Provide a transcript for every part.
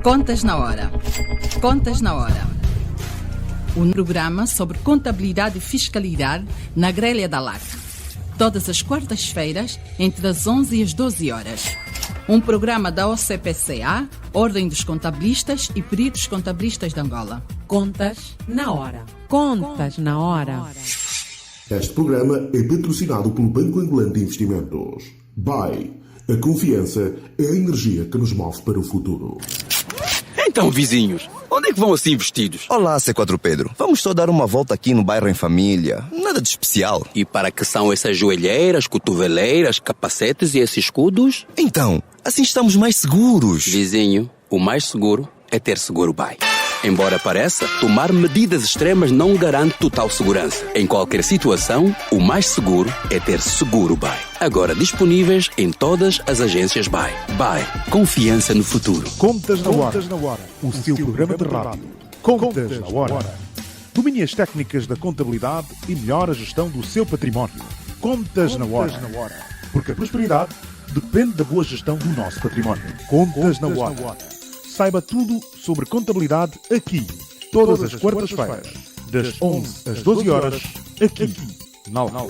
Contas na Hora. Contas na Hora. Um programa sobre contabilidade e fiscalidade na grelha da LAC. Todas as quartas-feiras, entre as 11 e as 12 horas. Um programa da OCPCA, Ordem dos Contabilistas e Peritos Contabilistas de Angola. Contas na Hora. Contas na Hora. Este programa é patrocinado pelo Banco Angolano de Investimentos. BAE. A confiança é a energia que nos move para o futuro. Então, vizinhos, onde é que vão assim vestidos? Olá, C4 Pedro. Vamos só dar uma volta aqui no bairro em família. Nada de especial. E para que são essas joelheiras, cotoveleiras, capacetes e esses escudos? Então, assim estamos mais seguros. Vizinho, o mais seguro é ter seguro BAE. Embora pareça, tomar medidas extremas não garante total segurança. Em qualquer situação, o mais seguro é ter seguro BAE. Agora disponíveis em todas as agências BAE. BAE. Confiança no futuro. Contas na Hora. O seu programa de rádio. Contas na Hora. Domine as técnicas da contabilidade e melhore a gestão do seu património. Contas na Hora. Porque a prosperidade depende da boa gestão do nosso património. Contas na Hora. Saiba tudo sobre contabilidade aqui, todas as quartas-feiras, das 11 às 12 horas, aqui, na LAC.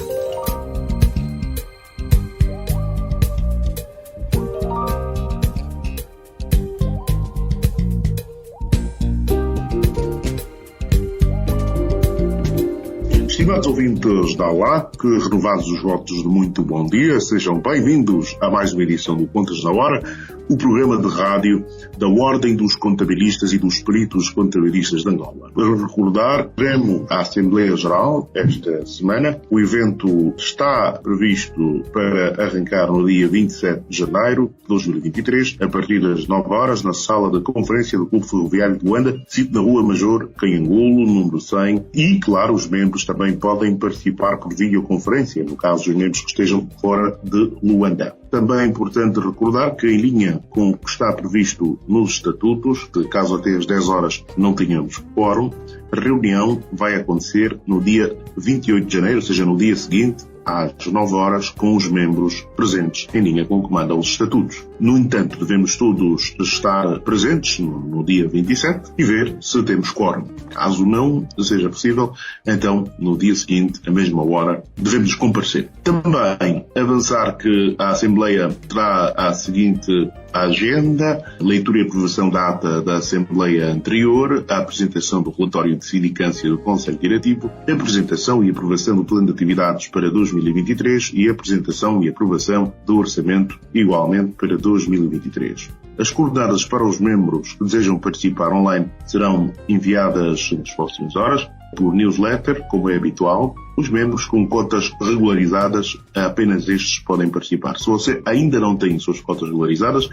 Estimados ouvintes da LAC, renovados os votos de muito bom dia, sejam bem-vindos a mais uma edição do Contas na Hora, o programa de rádio da Ordem dos Contabilistas e dos Peritos Contabilistas de Angola. Para recordar, teremos a Assembleia Geral esta semana. O evento está previsto para arrancar no dia 27 de janeiro de 2023, a partir das 9 horas, na sala de conferência do Clube Ferroviário de Luanda, sito na Rua Major, Canhangulo, número 100. E, claro, os membros também podem participar por videoconferência, no caso, os membros que estejam fora de Luanda. Também é importante recordar que, em linha com o que está previsto nos estatutos, que caso até às 10 horas não tenhamos quórum, a reunião vai acontecer no dia 28 de janeiro, ou seja, no dia seguinte, às 9 horas, com os membros presentes, em linha com o que mandam os estatutos. No entanto, devemos todos estar presentes no dia 27 e ver se temos quórum. Caso não seja possível, então, no dia seguinte, à mesma hora, devemos comparecer. Também avançar que a Assembleia terá a seguinte agenda: leitura e aprovação da ata da Assembleia anterior, a apresentação do relatório de sindicância do Conselho Diretivo, a apresentação e aprovação do plano de atividades para 2023 e a apresentação e aprovação do orçamento, igualmente, para 2023. As coordenadas para os membros que desejam participar online serão enviadas nas próximas horas por newsletter, como é habitual. Os membros com cotas regularizadas, apenas estes podem participar. Se você ainda não tem suas cotas regularizadas,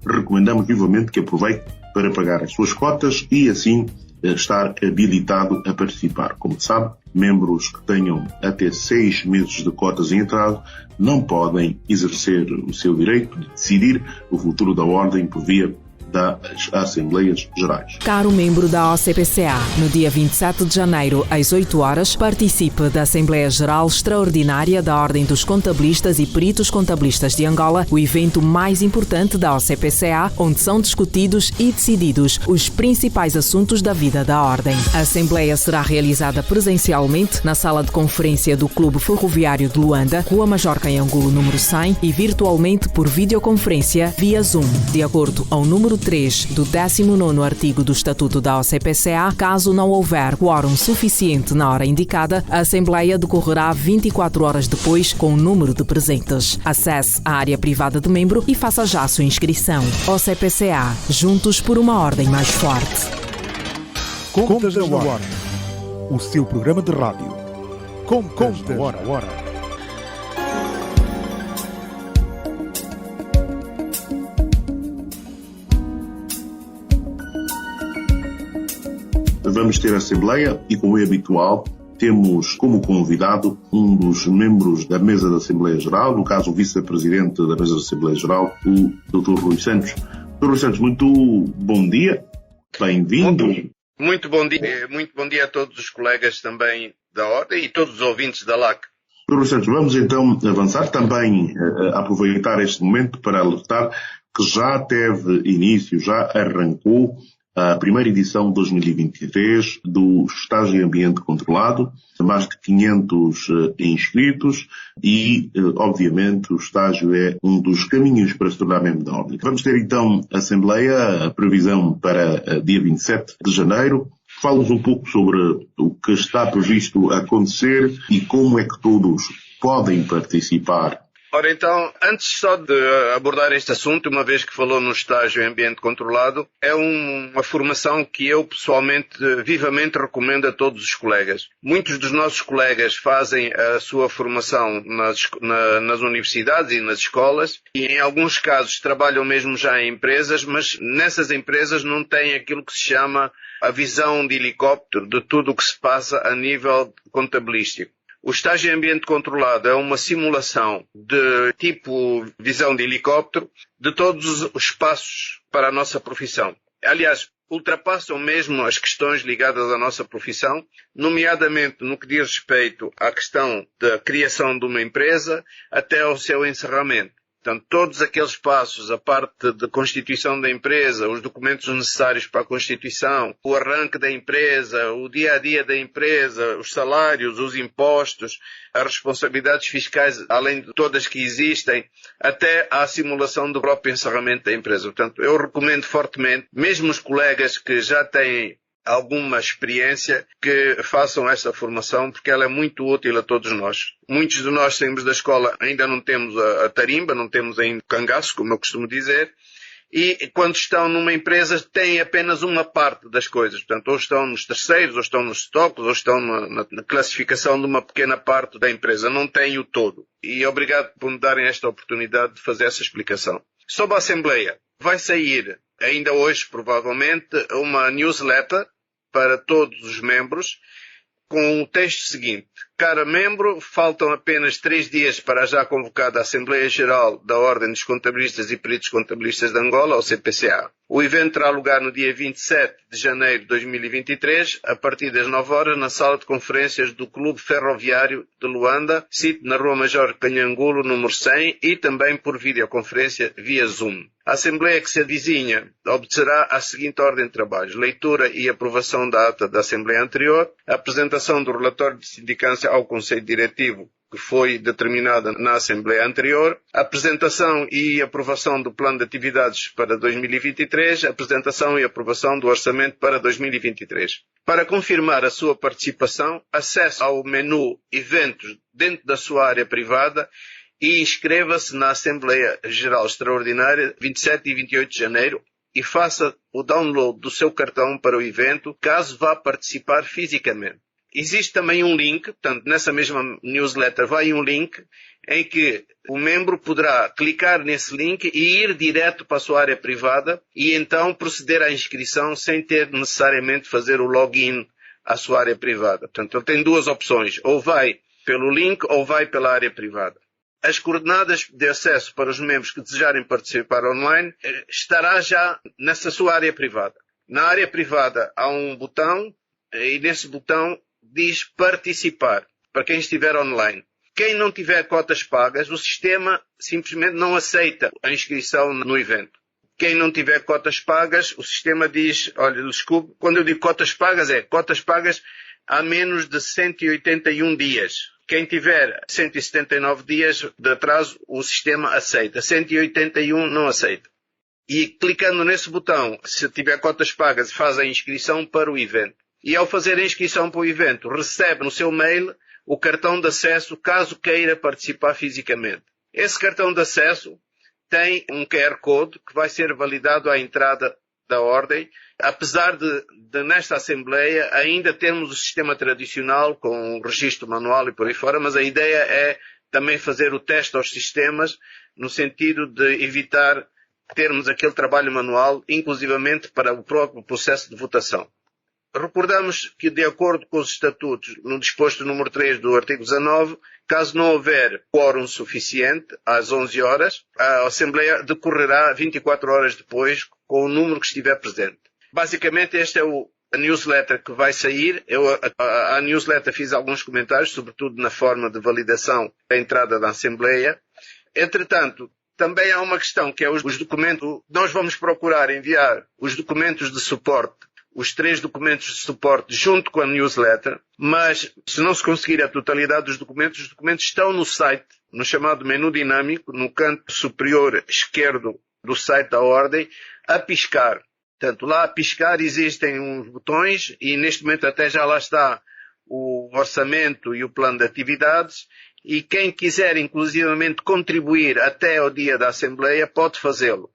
recomendamos vivamente que aproveite para pagar as suas cotas e assim estar habilitado a participar. Como sabe, membros que tenham até 6 meses de cotas em atraso não podem exercer o seu direito de decidir o futuro da Ordem por via das Assembleias Gerais. Caro membro da OCPCA, no dia 27 de janeiro, às 8 horas, participe da Assembleia Geral Extraordinária da Ordem dos Contabilistas e Peritos Contabilistas de Angola, o evento mais importante da OCPCA, onde são discutidos e decididos os principais assuntos da vida da Ordem. A Assembleia será realizada presencialmente na sala de conferência do Clube Ferroviário de Luanda, Rua Major Canhangulo, número 100, e virtualmente por videoconferência via Zoom, de acordo ao número 3 do 19º artigo do Estatuto da OCPCA. Caso não houver quórum suficiente na hora indicada, a Assembleia decorrerá 24 horas depois com o número de presentes. Acesse a área privada de membro e faça já a sua inscrição. OCPCA, juntos por uma ordem mais forte. Contas na Hora. O seu programa de rádio. Contas na Hora. Vamos ter a Assembleia e, como é habitual, temos como convidado um dos membros da mesa da Assembleia Geral, no caso o vice-presidente da mesa da Assembleia Geral, o Dr. Rui Santos. Dr. Rui Santos, muito bom dia, bem-vindo. Muito bom dia a todos os colegas também da Ordem e todos os ouvintes da LAC. Dr. Rui Santos, vamos então avançar, também aproveitar este momento para alertar que já teve início, já arrancou a primeira edição de 2023 do Estágio em Ambiente Controlado, mais de 500 inscritos e, obviamente, o estágio é um dos caminhos para se tornar membro da Ordem. Vamos ter então a Assembleia, a previsão para dia 27 de janeiro. Fala-nos um pouco sobre o que está previsto acontecer e como é que todos podem participar. Ora então, antes só de abordar este assunto, uma vez que falou no estágio em ambiente controlado, é uma formação que eu pessoalmente vivamente recomendo a todos os colegas. Muitos dos nossos colegas fazem a sua formação nas universidades e nas escolas e em alguns casos trabalham mesmo já em empresas, mas nessas empresas não têm aquilo que se chama a visão de helicóptero de tudo o que se passa a nível contabilístico. O estágio em ambiente controlado é uma simulação de tipo visão de helicóptero de todos os passos para a nossa profissão. Aliás, ultrapassam mesmo as questões ligadas à nossa profissão, nomeadamente no que diz respeito à questão da criação de uma empresa até ao seu encerramento. Portanto, todos aqueles passos, a parte de constituição da empresa, os documentos necessários para a constituição, o arranque da empresa, o dia-a-dia da empresa, os salários, os impostos, as responsabilidades fiscais, além de todas que existem, até à simulação do próprio encerramento da empresa. Portanto, eu recomendo fortemente, mesmo os colegas que já têm alguma experiência, que façam esta formação, porque ela é muito útil a todos nós. Muitos de nós saímos da escola, ainda não temos a tarimba, não temos ainda o cangaço, como eu costumo dizer, e quando estão numa empresa têm apenas uma parte das coisas. Portanto, ou estão nos terceiros, ou estão nos estoques, ou estão na classificação de uma pequena parte da empresa. Não têm o todo. E obrigado por me darem esta oportunidade de fazer essa explicação. Sobre a Assembleia, vai sair, ainda hoje provavelmente, uma newsletter para todos os membros, com o texto seguinte. Cara membro, faltam apenas 3 dias para a já convocada Assembleia Geral da Ordem dos Contabilistas e Peritos Contabilistas de Angola, ou CPCA. O evento terá lugar no dia 27 de janeiro de 2023, a partir das 9 horas, na sala de conferências do Clube Ferroviário de Luanda, sítio na Rua Major Canhangulo, número 100, e também por videoconferência via Zoom. A Assembleia que se avizinha obedecerá à seguinte ordem de trabalhos: leitura e aprovação da ata da Assembleia anterior, apresentação do relatório de sindicância ao Conselho Diretivo que foi determinada na Assembleia anterior, apresentação e aprovação do Plano de Atividades para 2023, apresentação e aprovação do Orçamento para 2023. Para confirmar a sua participação, acesse ao menu Eventos dentro da sua área privada e inscreva-se na Assembleia Geral Extraordinária 27 e 28 de janeiro e faça o download do seu cartão para o evento, caso vá participar fisicamente. Existe também um link, portanto, nessa mesma newsletter vai um link em que o membro poderá clicar nesse link e ir direto para a sua área privada e então proceder à inscrição sem ter necessariamente fazer o login à sua área privada. Portanto, ele tem 2 opções, ou vai pelo link ou vai pela área privada. As coordenadas de acesso para os membros que desejarem participar online estará já nessa sua área privada. Na área privada há um botão e nesse botão diz participar, para quem estiver online. Quem não tiver cotas pagas, o sistema simplesmente não aceita a inscrição no evento. Quem não tiver cotas pagas, o sistema diz, olha, desculpe, quando eu digo cotas pagas, é cotas pagas há menos de 181 dias. Quem tiver 179 dias de atraso, o sistema aceita. 181 não aceita. E clicando nesse botão, se tiver cotas pagas, faz a inscrição para o evento. E ao fazer a inscrição para o evento, recebe no seu mail o cartão de acesso caso queira participar fisicamente. Esse cartão de acesso tem um QR Code que vai ser validado à entrada da ordem, apesar de nesta Assembleia ainda termos o sistema tradicional com o registro manual e por aí fora, mas a ideia é também fazer o teste aos sistemas no sentido de evitar termos aquele trabalho manual, inclusivamente para o próprio processo de votação. Recordamos que, de acordo com os estatutos, no disposto número 3 do artigo 19, caso não houver quórum suficiente, às 11 horas, a Assembleia decorrerá 24 horas depois, com o número que estiver presente. Basicamente, esta é a newsletter que vai sair. A newsletter fiz alguns comentários, sobretudo na forma de validação da entrada da Assembleia. Entretanto, Também há uma questão que é os documentos. Nós vamos procurar enviar os documentos de suporte, os 3 documentos de suporte junto com a newsletter, mas se não se conseguir a totalidade dos documentos, os documentos estão no site, no chamado menu dinâmico, no canto superior esquerdo do site da Ordem, a piscar. Portanto, lá a piscar existem uns botões e neste momento até já lá está o orçamento e o plano de atividades e quem quiser inclusivamente contribuir até ao dia da Assembleia pode fazê-lo.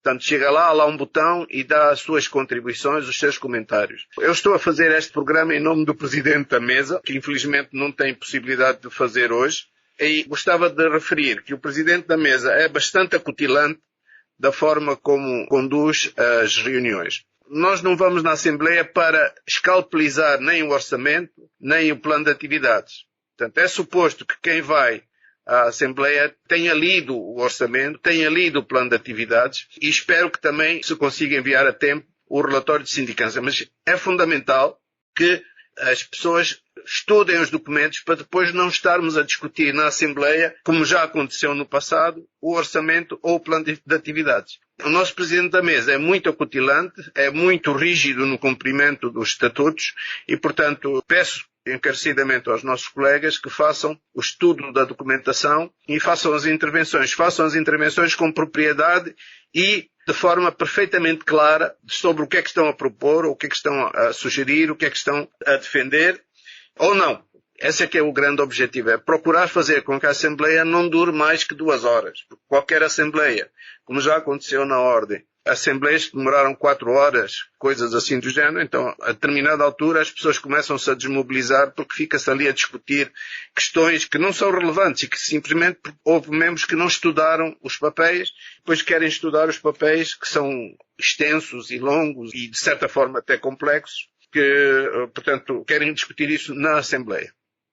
Portanto, chega lá, há lá um botão e dá as suas contribuições, os seus comentários. Eu estou a fazer este programa em nome do Presidente da Mesa, que infelizmente não tem possibilidade de fazer hoje, e gostava de referir que o Presidente da Mesa é bastante acutilante da forma como conduz as reuniões. Nós não vamos na Assembleia para escalpelizar nem o orçamento, nem o plano de atividades. Portanto, é suposto que quem vai a Assembleia tenha lido o orçamento, tenha lido o plano de atividades e espero que também se consiga enviar a tempo o relatório de sindicância. Mas é fundamental que as pessoas estudem os documentos para depois não estarmos a discutir na Assembleia, como já aconteceu no passado, o orçamento ou o plano de atividades. O nosso Presidente da Mesa é muito acutilante, é muito rígido no cumprimento dos estatutos e, portanto, peço encarecidamente aos nossos colegas que façam o estudo da documentação e façam as intervenções com propriedade e de forma perfeitamente clara sobre o que é que estão a propor, o que é que estão a sugerir, o que é que estão a defender ou não. Esse é que é o grande objetivo, é procurar fazer com que a Assembleia não dure mais que 2 horas. Porque qualquer Assembleia, como já aconteceu na Ordem, assembleias que demoraram 4 horas, coisas assim do género, então a determinada altura as pessoas começam-se a desmobilizar porque fica-se ali a discutir questões que não são relevantes e que simplesmente houve membros que não estudaram os papéis, depois querem estudar os papéis que são extensos e longos e de certa forma até complexos, que, portanto, querem discutir isso na Assembleia.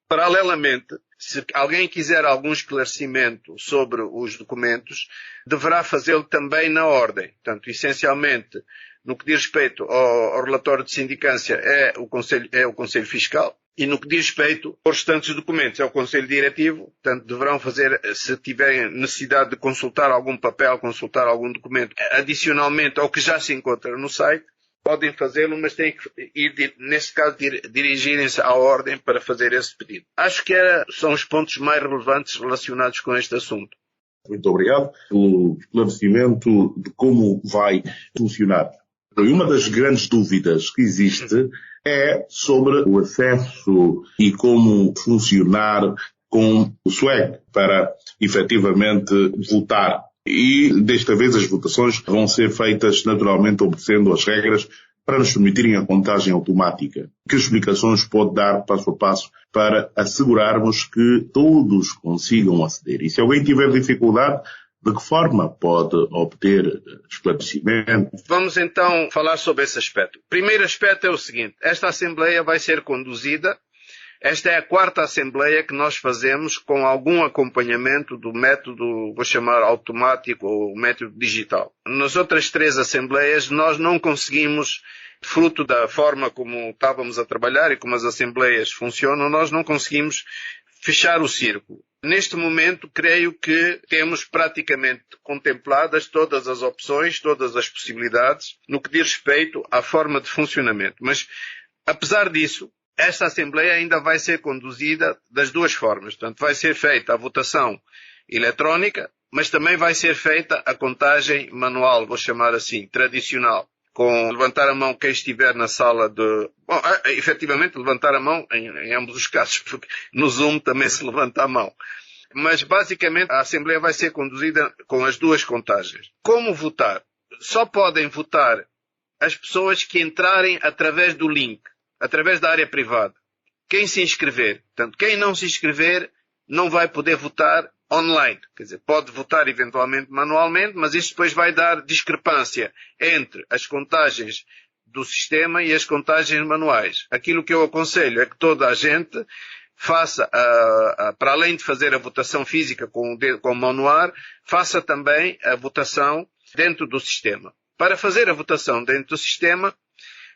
Paralelamente, se alguém quiser algum esclarecimento sobre os documentos, deverá fazê-lo também na Ordem. Portanto, essencialmente, no que diz respeito ao relatório de sindicância é o Conselho Fiscal e no que diz respeito aos restantes documentos é o Conselho Diretivo. Portanto, deverão fazer, se tiverem necessidade de consultar algum papel, consultar algum documento, adicionalmente ao que já se encontra no site, podem fazê-lo, mas têm que ir, neste caso, dirigirem-se à Ordem para fazer esse pedido. Acho que são os pontos mais relevantes relacionados com este assunto. Muito obrigado pelo esclarecimento de como vai funcionar. E uma das grandes dúvidas que existe é sobre o acesso e como funcionar com o SWAG para efetivamente votar. E desta vez as votações vão ser feitas naturalmente obedecendo as regras para nos permitirem a contagem automática. Que explicações pode dar passo a passo para assegurarmos que todos consigam aceder? E se alguém tiver dificuldade, de que forma pode obter esclarecimento? Vamos então falar sobre esse aspecto. O primeiro aspecto é o seguinte: esta Assembleia vai ser conduzida. Esta é a 4ª Assembleia que nós fazemos com algum acompanhamento do método, vou chamar automático ou método digital. Nas outras 3 Assembleias nós não conseguimos, fruto da forma como estávamos a trabalhar e como as Assembleias funcionam, nós não conseguimos fechar o círculo. Neste momento, creio que temos praticamente contempladas todas as opções, todas as possibilidades, no que diz respeito à forma de funcionamento. Mas, apesar disso, esta Assembleia ainda vai ser conduzida das 2 formas. Portanto, vai ser feita a votação eletrónica, mas também vai ser feita a contagem manual, vou chamar assim, tradicional, com levantar a mão quem estiver na sala de... Bom, efetivamente levantar a mão em ambos os casos, porque no Zoom também se levanta a mão. Mas, basicamente, a Assembleia vai ser conduzida com as 2 contagens. Como votar? Só podem votar as pessoas que entrarem através do link, através da área privada. Quem se inscrever. Portanto, quem não se inscrever não vai poder votar online. Quer dizer, pode votar eventualmente manualmente, mas isso depois vai dar discrepância entre as contagens do sistema e as contagens manuais. Aquilo que eu aconselho é que toda a gente faça, para além de fazer a votação física com a mão no ar, faça também a votação dentro do sistema. Para fazer a votação dentro do sistema,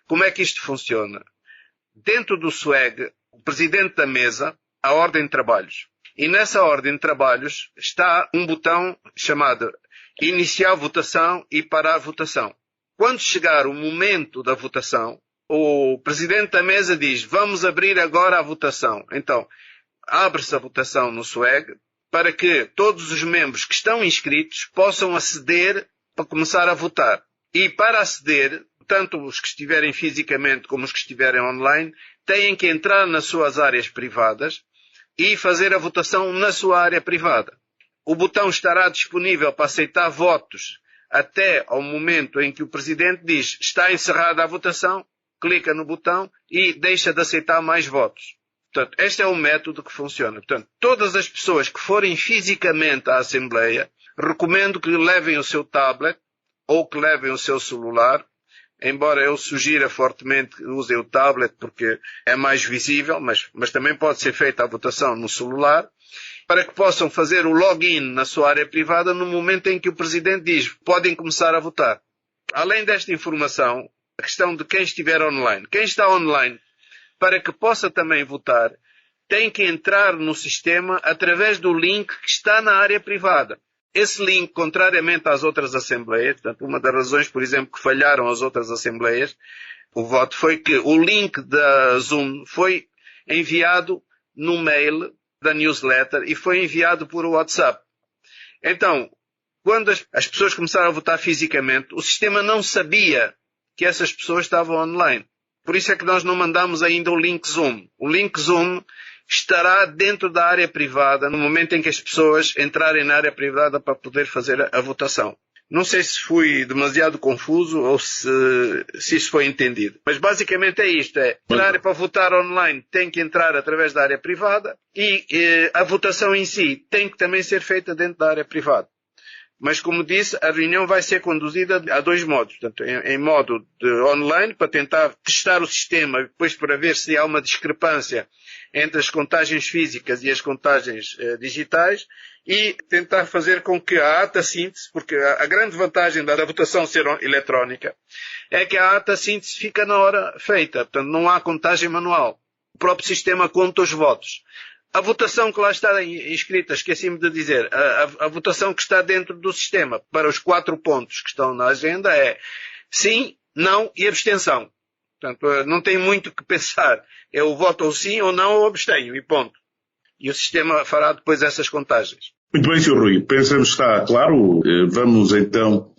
como é que isto funciona? Dentro do SWAG, o Presidente da Mesa, a Ordem de Trabalhos E nessa ordem de trabalhos está um botão chamado Iniciar votação e Parar votação. Quando chegar o momento da votação, o presidente da mesa diz: vamos abrir agora a votação. Então, abre-se a votação no SWAG para que todos os membros que estão inscritos possam aceder para começar a votar. E para aceder, tanto os que estiverem fisicamente como os que estiverem online, têm que entrar nas suas áreas privadas e fazer a votação na sua área privada. O botão estará disponível para aceitar votos até ao momento em que o presidente diz: está encerrada a votação, clica no botão e deixa de aceitar mais votos. Portanto, este é o método que funciona. Portanto, todas as pessoas que forem fisicamente à Assembleia, recomendo que levem o seu tablet ou que levem o seu celular, embora eu sugira fortemente que usem o tablet porque é mais visível, mas também pode ser feita a votação no celular, para que possam fazer o login na sua área privada no momento em que o presidente diz: podem começar a votar. Além desta informação, a questão de quem estiver online. Quem está online, para que possa também votar, tem que entrar no sistema através do link que está na área privada. Esse link, contrariamente às outras assembleias, portanto, uma das razões, por exemplo, que falharam as outras assembleias, o voto, foi que o link da Zoom foi enviado no mail da newsletter e foi enviado por WhatsApp. Então, quando as pessoas começaram a votar fisicamente, o sistema não sabia que essas pessoas estavam online. Por isso é que nós não mandamos ainda o link Zoom. O link Zoom estará dentro da área privada no momento em que as pessoas entrarem na área privada para poder fazer a votação. Não sei se fui demasiado confuso ou se isso foi entendido. Mas basicamente é isto. Entrar para votar online tem que entrar através da área privada e a votação em si tem que também ser feita dentro da área privada. Mas, como disse, a reunião vai ser conduzida a dois modos. Portanto, em modo de online, para tentar testar o sistema e depois para ver se há uma discrepância entre as contagens físicas e as contagens digitais, e tentar fazer com que a ata síntese, porque a grande vantagem da votação ser eletrónica é que a ata síntese fica na hora feita. Portanto, não há contagem manual. O próprio sistema conta os votos. A votação que lá está inscrita, esqueci-me de dizer, a votação que está dentro do sistema para os 4 pontos que estão na agenda é sim, não e abstenção. Portanto, não tem muito que pensar. É o voto ou sim ou não ou abstenho e ponto. E o sistema fará depois essas contagens. Muito bem, Sr. Rui. Pensamos que está claro. Vamos então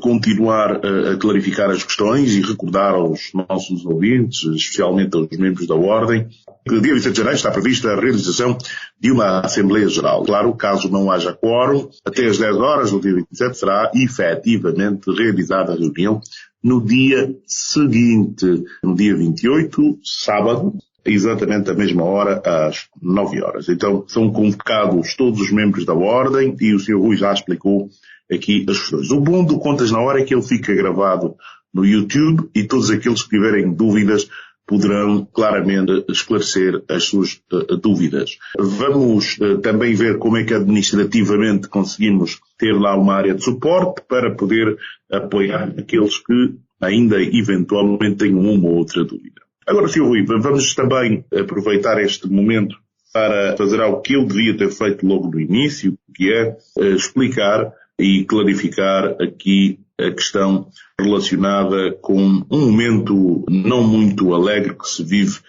continuar a clarificar as questões e recordar aos nossos ouvintes, especialmente aos membros da Ordem, que dia 27 de janeiro está prevista a realização de uma Assembleia Geral. Claro, caso não haja quórum, até às 10 horas do dia 27 será efetivamente realizada a reunião no dia seguinte, no dia 28, sábado, exatamente à mesma hora, às 9 horas. Então, são convocados todos os membros da Ordem e o Sr. Rui já explicou aqui as questões. O bom do Contas na Hora é que ele fica gravado no YouTube e todos aqueles que tiverem dúvidas poderão claramente esclarecer as suas dúvidas. Vamos também ver como é que administrativamente conseguimos ter lá uma área de suporte para poder apoiar aqueles que ainda eventualmente tenham uma ou outra dúvida. Agora, Sr. Rui, vamos também aproveitar este momento para fazer algo que eu devia ter feito logo no início, que é explicar e clarificar aqui a questão relacionada com um momento não muito alegre que se vive,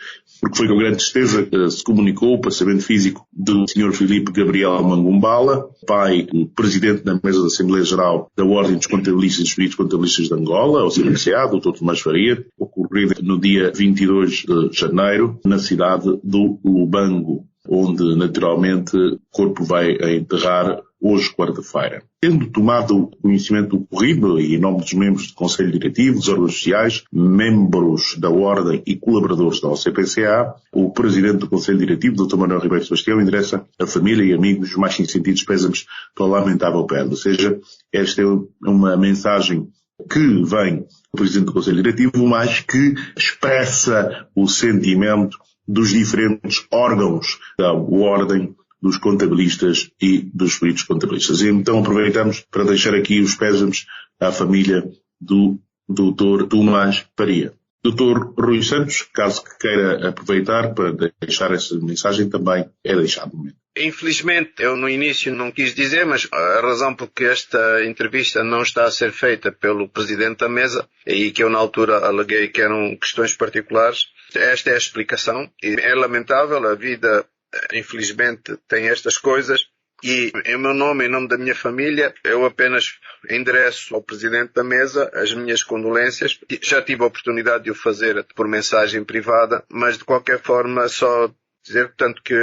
porque foi com grande tristeza que se comunicou o passamento físico do Sr. Filipe Gabriel Mangumbala, pai do presidente da mesa da Assembleia Geral da Ordem dos Contabilistas e dos Peritos Contabilistas de Angola, o CPCA, Dr. Tomás Faria, ocorrido no dia 22 de janeiro, na cidade do Lubango, onde naturalmente o corpo vai enterrar hoje, quarta-feira. Tendo tomado conhecimento do ocorrido e em nome dos membros do Conselho Diretivo, dos órgãos sociais, membros da Ordem e colaboradores da OCPCA, o Presidente do Conselho Diretivo, Dr. Manuel Ribeiro Sebastião, endereça à família e amigos os mais sentidos pésamos pela lamentável perda. Ou seja, esta é uma mensagem que vem do Presidente do Conselho Diretivo, mas que expressa o sentimento dos diferentes órgãos da Ordem dos contabilistas e dos peritos contabilistas. E então aproveitamos para deixar aqui os pésames à família do Dr. Tomás Faria. Dr. Rui Santos, caso que queira aproveitar para deixar essa mensagem, também é deixado no momento. Infelizmente, eu no início não quis dizer, mas a razão por que esta entrevista não está a ser feita pelo Presidente da Mesa, e que eu na altura aleguei que eram questões particulares, esta é a explicação. E é lamentável, a vida, infelizmente, tem estas coisas. E em meu nome, em nome da minha família, eu apenas endereço ao Presidente da Mesa as minhas condolências. Já tive a oportunidade de o fazer por mensagem privada, mas de qualquer forma só dizer, portanto, que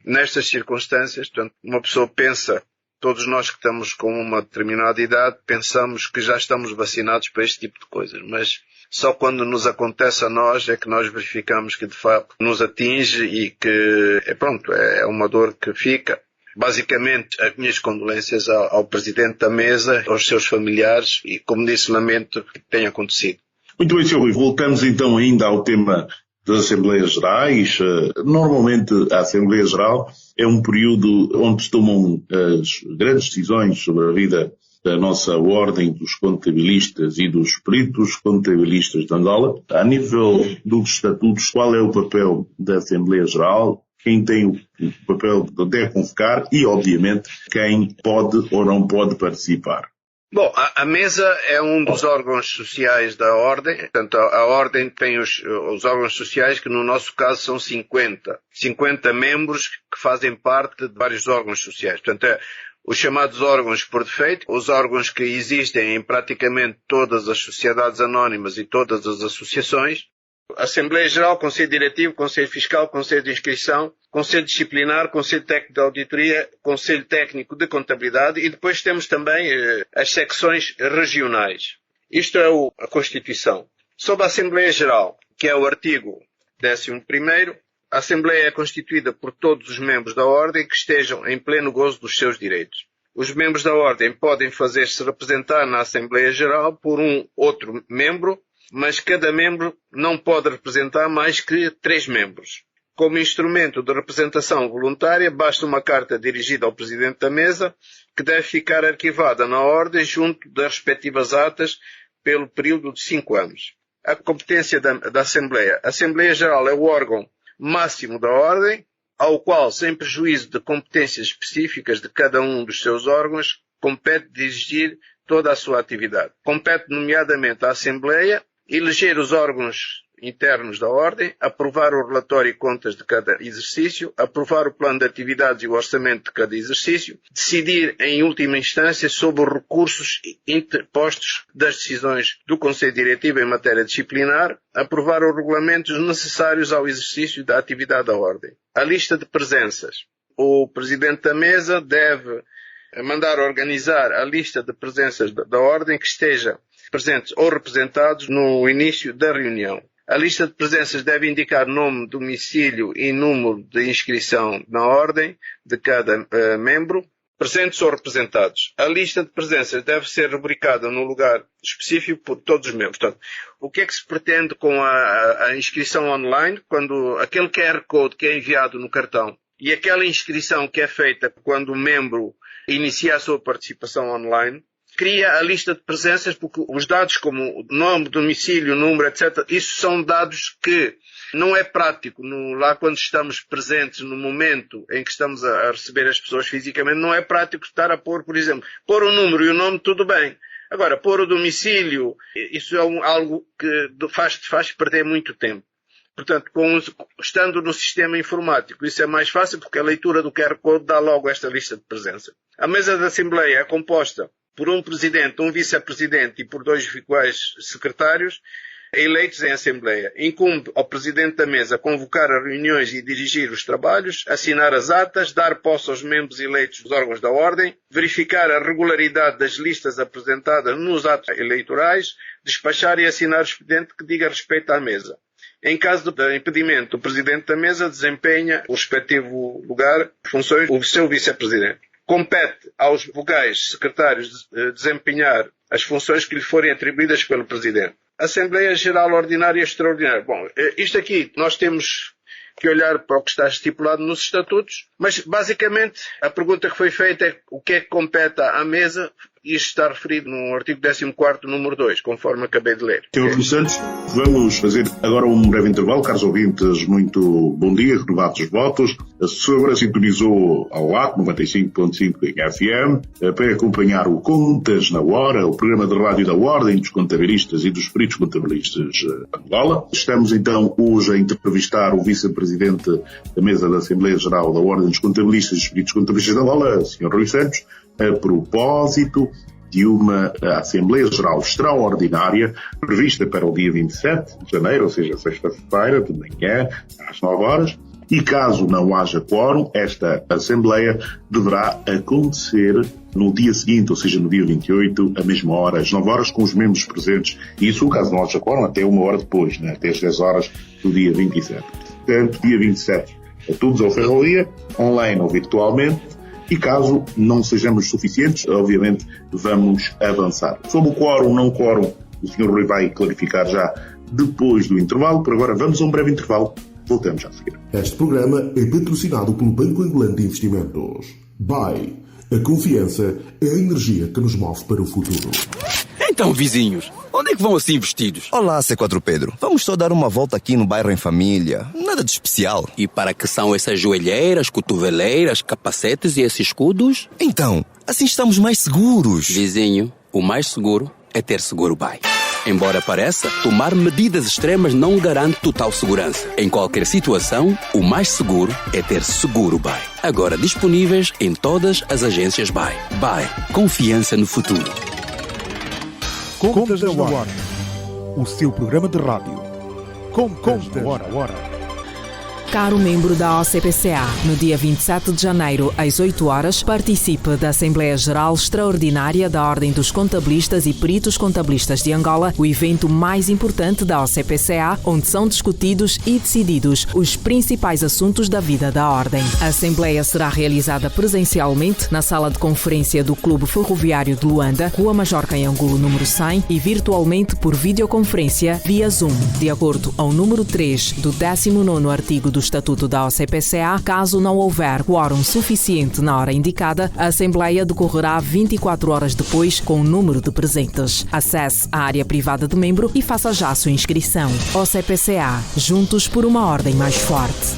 nestas circunstâncias, portanto, uma pessoa pensa, todos nós que estamos com uma determinada idade, pensamos que já estamos vacinados para este tipo de coisas, mas só quando nos acontece a nós é que nós verificamos que de facto nos atinge e que, é uma dor que fica. Basicamente, as minhas condolências ao Presidente da Mesa, aos seus familiares e, como disse, lamento que tenha acontecido. Muito bem, Sr. Rui. Voltamos então ainda ao tema das Assembleias Gerais. Normalmente a Assembleia Geral é um período onde se tomam as grandes decisões sobre a vida da nossa ordem dos contabilistas e dos peritos contabilistas de Angola. A nível dos estatutos, qual é o papel da Assembleia Geral? Quem tem o papel de convocar e, obviamente, quem pode ou não pode participar. Bom, a mesa é um dos órgãos sociais da Ordem. Portanto, a Ordem tem os órgãos sociais que, no nosso caso, são 50 membros que fazem parte de vários órgãos sociais. Portanto, os chamados órgãos por defeito, os órgãos que existem em praticamente todas as sociedades anónimas e todas as associações. Assembleia Geral, Conselho Diretivo, Conselho Fiscal, Conselho de Inscrição, Conselho Disciplinar, Conselho Técnico de Auditoria, Conselho Técnico de Contabilidade e depois temos também as secções regionais. Isto é a Constituição. Sobre a Assembleia Geral, que é o artigo 11º, a Assembleia é constituída por todos os membros da Ordem que estejam em pleno gozo dos seus direitos. Os membros da Ordem podem fazer-se representar na Assembleia Geral por um outro membro, mas cada membro não pode representar mais que 3 membros. Como instrumento de representação voluntária, basta uma carta dirigida ao Presidente da Mesa, que deve ficar arquivada na Ordem junto das respectivas atas pelo período de 5 anos. A competência da Assembleia. A Assembleia Geral é o órgão máximo da Ordem, ao qual, sem prejuízo de competências específicas de cada um dos seus órgãos, compete dirigir toda a sua atividade. Compete, nomeadamente, à Assembleia eleger os órgãos internos da Ordem, aprovar o relatório e contas de cada exercício, aprovar o plano de atividades e o orçamento de cada exercício, decidir, em última instância, sobre os recursos interpostos das decisões do Conselho Diretivo em matéria disciplinar, aprovar os regulamentos necessários ao exercício da atividade da Ordem. A lista de presenças. O Presidente da Mesa deve mandar organizar a lista de presenças da Ordem que esteja presentes ou representados no início da reunião. A lista de presenças deve indicar nome, domicílio e número de inscrição na Ordem de cada membro, presentes ou representados. A lista de presenças deve ser rubricada no lugar específico por todos os membros. Portanto, o que é que se pretende com a inscrição online? Quando aquele QR Code que é enviado no cartão e aquela inscrição que é feita quando o membro inicia a sua participação online, cria a lista de presenças, porque os dados como nome, domicílio, número, etc., isso são dados que não é prático. Lá quando estamos presentes no momento em que estamos a receber as pessoas fisicamente, não é prático estar a pôr, por exemplo, pôr o número e o nome, tudo bem. Agora, pôr o domicílio, isso é algo que faz perder muito tempo. Portanto, estando no sistema informático, isso é mais fácil porque a leitura do QR Code dá logo esta lista de presença. A mesa da Assembleia é composta por um presidente, um vice-presidente e por 2 iguais secretários eleitos em Assembleia. Incumbe ao presidente da mesa convocar as reuniões e dirigir os trabalhos, assinar as atas, dar posse aos membros eleitos dos órgãos da Ordem, verificar a regularidade das listas apresentadas nos atos eleitorais, despachar e assinar o expediente que diga respeito à mesa. Em caso de impedimento, o presidente da mesa desempenha o respectivo lugar, funções, o seu vice-presidente. Compete aos vogais secretários desempenhar as funções que lhe forem atribuídas pelo Presidente. Assembleia Geral Ordinária e Extraordinária. Bom, isto aqui nós temos que olhar para o que está estipulado nos estatutos, mas basicamente a pergunta que foi feita é o que é que compete à mesa isto está referido no artigo 14º, número 2, conforme acabei de ler. Sr. Rui Santos, vamos fazer agora um breve intervalo. Caros ouvintes, muito bom dia, renovados os votos. A senhora sintonizou ao LAC 95.5 em FM para acompanhar o Contas na Hora, o programa de rádio da Ordem dos Contabilistas e dos Peritos Contabilistas de Angola. Estamos então hoje a entrevistar o vice-presidente da mesa da Assembleia Geral da Ordem dos Contabilistas e dos Peritos Contabilistas de Angola, Sr. Rui Santos, a propósito de uma Assembleia Geral extraordinária prevista para o dia 27 de janeiro, ou seja, sexta-feira, de manhã, às 9 horas. E caso não haja quórum, esta Assembleia deverá acontecer no dia seguinte, ou seja, no dia 28, à mesma hora, às 9 horas, com os membros presentes. E isso, caso não haja quórum, até uma hora depois, né? Até às 10 horas do dia 27. Portanto, dia 27, a todos ao ferrovia, online ou virtualmente. E caso não sejamos suficientes, obviamente vamos avançar. Sobre o quórum, não quórum, o Sr. Rui vai clarificar já depois do intervalo. Por agora, vamos a um breve intervalo. Voltamos já a seguir. Este programa é patrocinado pelo Banco Angolano de Investimentos. BAE. A confiança é a energia que nos move para o futuro. Então, vizinhos, onde é que vão assim vestidos? Olá, C4 Pedro. Vamos só dar uma volta aqui no bairro em família. Nada de especial. E para que são essas joelheiras, cotoveleiras, capacetes e esses escudos? Então, assim estamos mais seguros. Vizinho, o mais seguro é ter seguro BAE. Embora pareça, tomar medidas extremas não garante total segurança. Em qualquer situação, o mais seguro é ter seguro BAE. Agora disponíveis em todas as agências BAE. BAE. Confiança no futuro. Contas na Hora. O seu programa de rádio. Contas na Hora. Caro membro da OCPCA, no dia 27 de janeiro, às 8 horas, participe da Assembleia Geral Extraordinária da Ordem dos Contabilistas e Peritos Contabilistas de Angola, o evento mais importante da OCPCA, onde são discutidos e decididos os principais assuntos da vida da Ordem. A Assembleia será realizada presencialmente na sala de conferência do Clube Ferroviário de Luanda, Rua Majorca em Angulo, número 100, e virtualmente por videoconferência via Zoom, de acordo ao número 3 do 19º artigo do Estatuto da OCPCA. Caso não houver quórum suficiente na hora indicada, a Assembleia decorrerá 24 horas depois com o número de presentes. Acesse a área privada de membro e faça já a sua inscrição. OCPCA, juntos por uma ordem mais forte.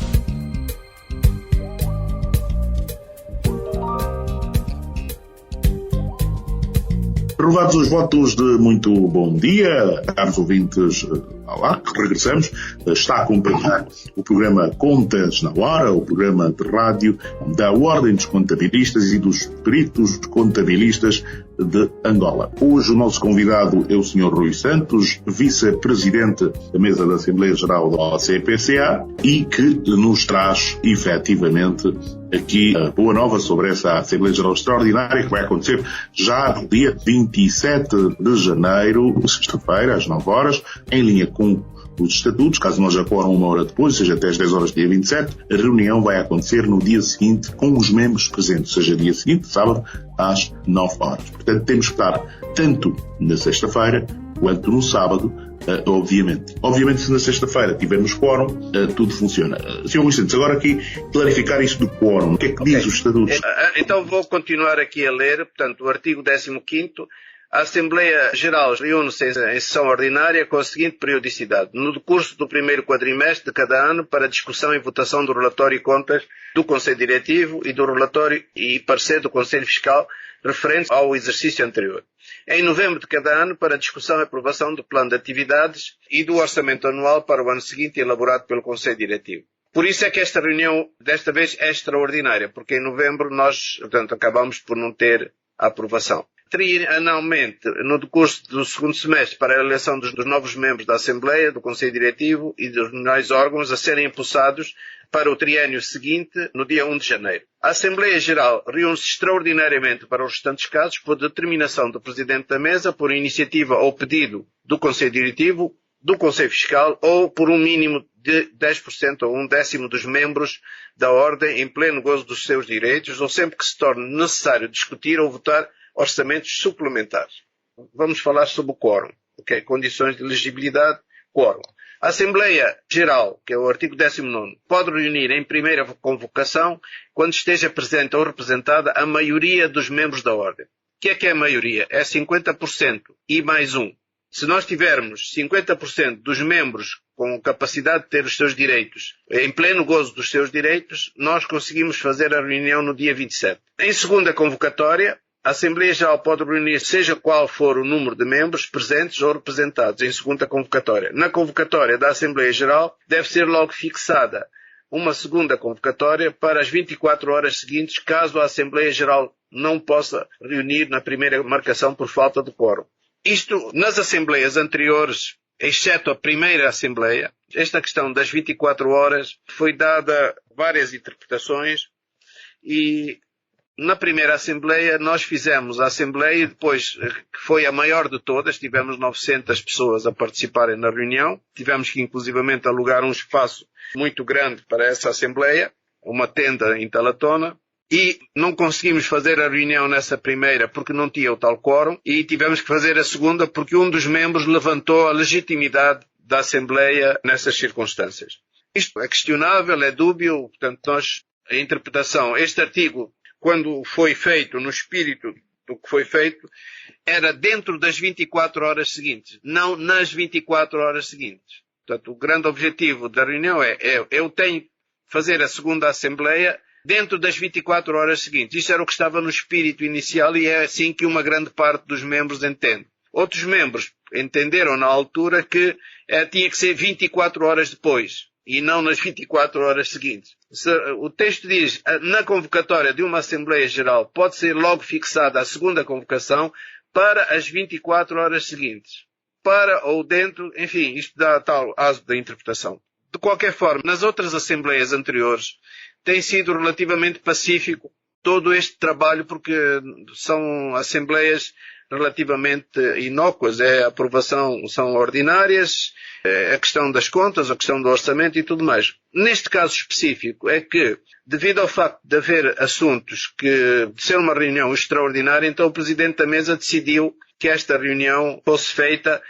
Renovados os votos de muito bom dia, caros ouvintes. Olá, regressamos. Está a acompanhar o programa Contas na Hora, o programa de rádio da Ordem dos Contabilistas e dos Peritos Contabilistas de Angola. Hoje o nosso convidado é o Sr. Rui Santos, vice-presidente da mesa da Assembleia Geral da OCPCA e que nos traz, efetivamente, aqui a boa nova sobre essa Assembleia Geral Extraordinária que vai acontecer já no dia 27 de janeiro, sexta-feira, às 9 horas, em linha com os estatutos. Caso não já quórum uma hora depois, seja até às 10 horas do dia 27, a reunião vai acontecer no dia seguinte com os membros presentes, seja dia seguinte, sábado, às 9 horas. Portanto, temos que estar tanto na sexta-feira quanto no sábado, obviamente. Obviamente, se na sexta-feira tivermos quórum, tudo funciona. Sr. Luís Santos, agora aqui clarificar isso do quórum. O que é que diz os estatutos? Então vou continuar aqui a ler, portanto, o artigo 15º. A Assembleia Geral reúne-se em sessão ordinária com a seguinte periodicidade: no decurso do primeiro quadrimestre de cada ano, para discussão e votação do relatório e contas do Conselho Diretivo e do relatório e parecer do Conselho Fiscal referentes ao exercício anterior. Em novembro de cada ano, para discussão e aprovação do plano de atividades e do orçamento anual para o ano seguinte, elaborado pelo Conselho Diretivo. Por isso é que esta reunião, desta vez, é extraordinária, porque em novembro nós, portanto, acabamos por não ter a aprovação. Trienalmente, no decurso do segundo semestre, para a eleição dos novos membros da Assembleia, do Conselho Diretivo e dos demais órgãos a serem impulsados para o triênio seguinte, no dia 1 de janeiro. A Assembleia Geral reúne-se extraordinariamente para os restantes casos por determinação do Presidente da Mesa, por iniciativa ou pedido do Conselho Diretivo, do Conselho Fiscal ou por um mínimo de 10% ou 1/10 dos membros da Ordem em pleno gozo dos seus direitos ou sempre que se torne necessário discutir ou votar orçamentos suplementares. Vamos falar sobre o quórum. Okay? Condições de elegibilidade, quórum. A Assembleia Geral, que é o artigo 19º, pode reunir em primeira convocação quando esteja presente ou representada a maioria dos membros da Ordem. O que é a maioria? É 50% e mais um. Se nós tivermos 50% dos membros com capacidade de ter os seus direitos, em pleno gozo dos seus direitos, nós conseguimos fazer a reunião no dia 27. Em segunda convocatória, a Assembleia Geral pode reunir seja qual for o número de membros presentes ou representados em segunda convocatória. Na convocatória da Assembleia Geral deve ser logo fixada uma segunda convocatória para as 24 horas seguintes, caso a Assembleia Geral não possa reunir na primeira marcação por falta de quórum. Isto, nas assembleias anteriores, exceto a primeira Assembleia, esta questão das 24 horas foi dada várias interpretações e na primeira Assembleia nós fizemos a Assembleia e depois, que foi a maior de todas, tivemos 900 pessoas a participarem na reunião, tivemos que inclusivamente alugar um espaço muito grande para essa Assembleia, uma tenda em Talatona, e não conseguimos fazer a reunião nessa primeira porque não tinha o tal quórum e tivemos que fazer a segunda porque um dos membros levantou a legitimidade da Assembleia nessas circunstâncias. Isto é questionável, é dúbio, portanto a interpretação, este artigo, quando foi feito, no espírito do que foi feito, era dentro das 24 horas seguintes, não nas 24 horas seguintes. Portanto, o grande objetivo da reunião eu tenho que fazer a segunda Assembleia dentro das 24 horas seguintes. Isto era o que estava no espírito inicial e é assim que uma grande parte dos membros entende. Outros membros entenderam na altura que tinha que ser 24 horas depois e não nas 24 horas seguintes. O texto diz, na convocatória de uma Assembleia Geral pode ser logo fixada a segunda convocação para as 24 horas seguintes. Para ou dentro, enfim, isto dá tal aso da interpretação. De qualquer forma, nas outras Assembleias anteriores, tem sido relativamente pacífico todo este trabalho porque são Assembleias relativamente inócuas. A aprovação são ordinárias, a questão das contas, a questão do orçamento e tudo mais. Neste caso específico é que, devido ao facto de haver assuntos de ser uma reunião extraordinária, então o Presidente da Mesa decidiu que esta reunião fosse feita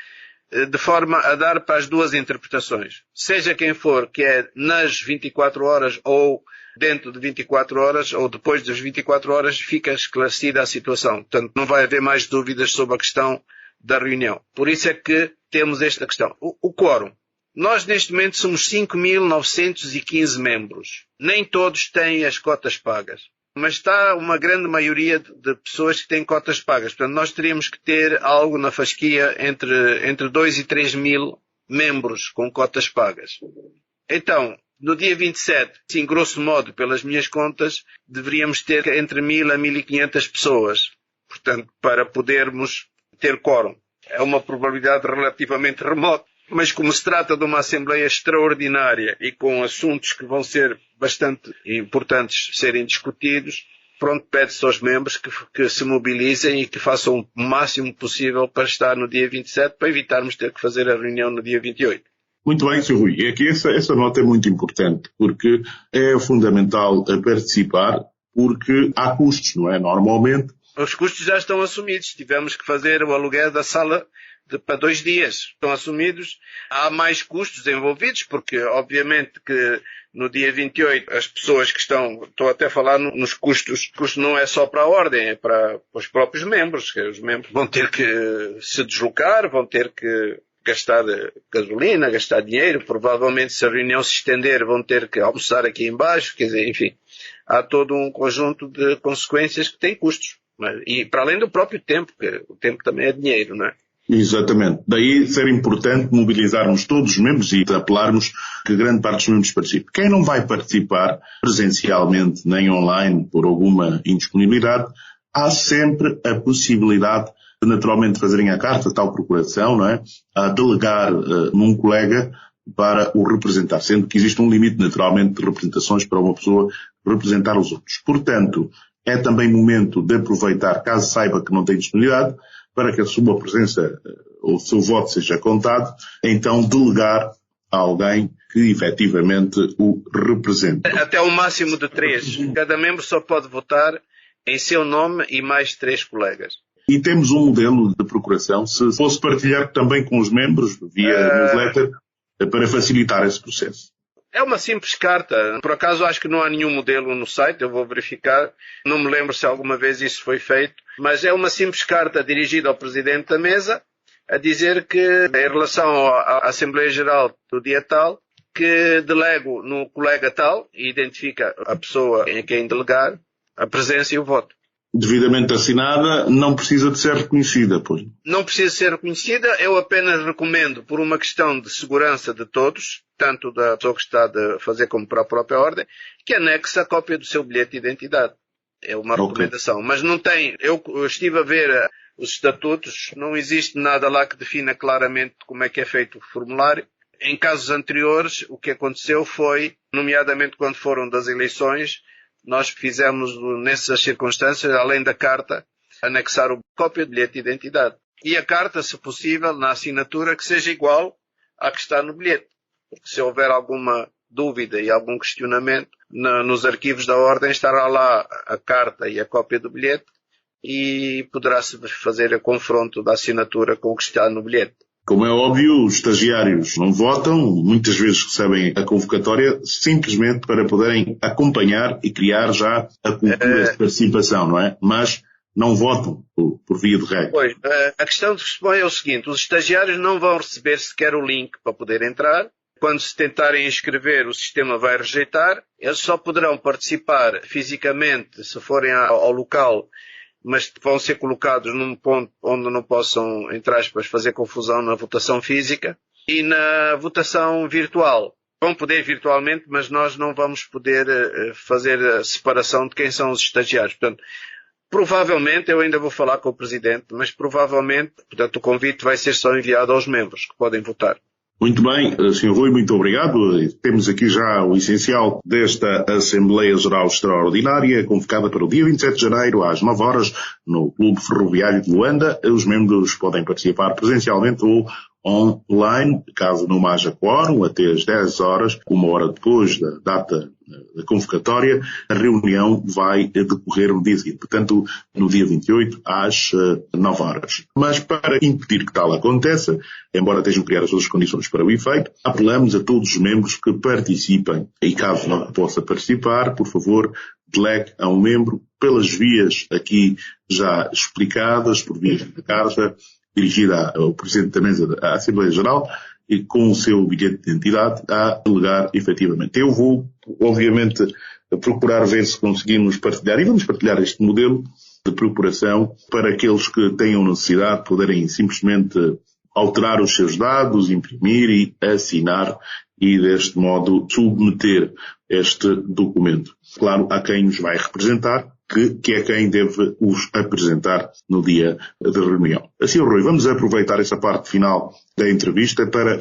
de forma a dar para as duas interpretações. Seja quem for, que é nas 24 horas ou dentro de 24 horas ou depois das 24 horas, fica esclarecida a situação. Portanto, não vai haver mais dúvidas sobre a questão da reunião. Por isso é que temos esta questão. O quórum. Nós, neste momento, somos 5.915 membros. Nem todos têm as cotas pagas. Mas está uma grande maioria de pessoas que têm cotas pagas. Portanto, nós teríamos que ter algo na fasquia entre 2 e 3 mil membros com cotas pagas. Então, no dia 27, sim, grosso modo, pelas minhas contas, deveríamos ter entre 1.000 a 1.500 pessoas. Portanto, para podermos ter quórum. É uma probabilidade relativamente remota. Mas como se trata de uma Assembleia extraordinária e com assuntos que vão ser bastante importantes serem discutidos, pronto, pede-se aos membros que se mobilizem e que façam o máximo possível para estar no dia 27, para evitarmos ter que fazer a reunião no dia 28. Muito bem, Sr. Rui. E aqui essa nota é muito importante, porque é fundamental participar, porque há custos, não é? Normalmente. Os custos já estão assumidos. Tivemos que fazer o aluguel da sala para 2 dias. Estão assumidos. Há mais custos envolvidos, porque obviamente que no dia 28 as pessoas que estou até a falar nos custos, o custo não é só para a ordem, é para os próprios membros. Os membros vão ter que se deslocar, vão ter que gastar gasolina, gastar dinheiro, provavelmente se a reunião se estender vão ter que almoçar aqui embaixo, quer dizer, enfim, há todo um conjunto de consequências que têm custos. E para além do próprio tempo, que o tempo também é dinheiro, não é? Exatamente. Daí ser importante mobilizarmos todos os membros e apelarmos que grande parte dos membros participe. Quem não vai participar presencialmente nem online por alguma indisponibilidade, há sempre a possibilidade de naturalmente fazerem a carta, tal procuração, não é? A delegar num colega para o representar, sendo que existe um limite naturalmente de representações para uma pessoa representar os outros. Portanto, é também momento de aproveitar, caso saiba que não tem disponibilidade, para que a sua presença ou o seu voto seja contado, então delegar a alguém que efetivamente o represente. Até um máximo de 3. Cada membro só pode votar em seu nome e mais 3 colegas. E temos um modelo de procuração, se fosse partilhar também com os membros via newsletter, para facilitar esse processo. É uma simples carta. Por acaso acho que não há nenhum modelo no site, eu vou verificar. Não me lembro se alguma vez isso foi feito. Mas é uma simples carta dirigida ao Presidente da Mesa a dizer que, em relação à Assembleia Geral do dia tal, que delego no colega tal e identifica a pessoa em quem delegar a presença e o voto. Devidamente assinada, não precisa de ser reconhecida, pois? Não precisa ser reconhecida, eu apenas recomendo, por uma questão de segurança de todos, tanto da pessoa que está a fazer como para a própria ordem, que anexe a cópia do seu bilhete de identidade. É uma recomendação. Mas não tem, eu estive a ver os estatutos, não existe nada lá que defina claramente como é que é feito o formulário. Em casos anteriores, o que aconteceu foi, nomeadamente quando foram das eleições, nós fizemos, nessas circunstâncias, além da carta, anexar a cópia do bilhete de identidade. E a carta, se possível, na assinatura, que seja igual à que está no bilhete. Porque se houver alguma dúvida e algum questionamento, nos arquivos da ordem estará lá a carta e a cópia do bilhete e poderá-se fazer o confronto da assinatura com o que está no bilhete. Como é óbvio, os estagiários não votam, muitas vezes recebem a convocatória simplesmente para poderem acompanhar e criar já a cultura de participação, não é? Mas não votam por via de regra. Pois, a questão que se põe é o seguinte, os estagiários não vão receber sequer o link para poder entrar. Quando se tentarem inscrever, o sistema vai rejeitar. Eles só poderão participar fisicamente se forem ao local, mas vão ser colocados num ponto onde não possam, entre aspas, fazer confusão na votação física. E na votação virtual, vão poder virtualmente, mas nós não vamos poder fazer a separação de quem são os estagiários. Portanto, provavelmente, eu ainda vou falar com o Presidente, mas provavelmente, portanto, o convite vai ser só enviado aos membros que podem votar. Muito bem, Sr. Rui, muito obrigado. Temos aqui já o essencial desta Assembleia Geral Extraordinária, convocada para o dia 27 de janeiro, às 9 horas, no Clube Ferroviário de Luanda. Os membros podem participar presencialmente ou online, caso não haja quórum, até às 10 horas, uma hora depois da data da convocatória. A reunião vai decorrer no dia seguinte, portanto, no dia 28, às 9 horas. Mas para impedir que tal aconteça, embora estejam criadas todas as condições para o efeito, apelamos a todos os membros que participem. E caso não possa participar, por favor, delegue a um membro pelas vias aqui já explicadas, por via de carta, dirigida ao Presidente da Mesa da Assembleia Geral, e com o seu bilhete de identidade a delegar efetivamente. Eu vou, obviamente, procurar ver se conseguimos partilhar, e vamos partilhar este modelo de procuração para aqueles que tenham necessidade de poderem simplesmente alterar os seus dados, imprimir e assinar e, deste modo, submeter este documento. Claro, há quem nos vai representar, que é quem deve os apresentar no dia da reunião. Assim, Rui, vamos aproveitar essa parte final da entrevista para,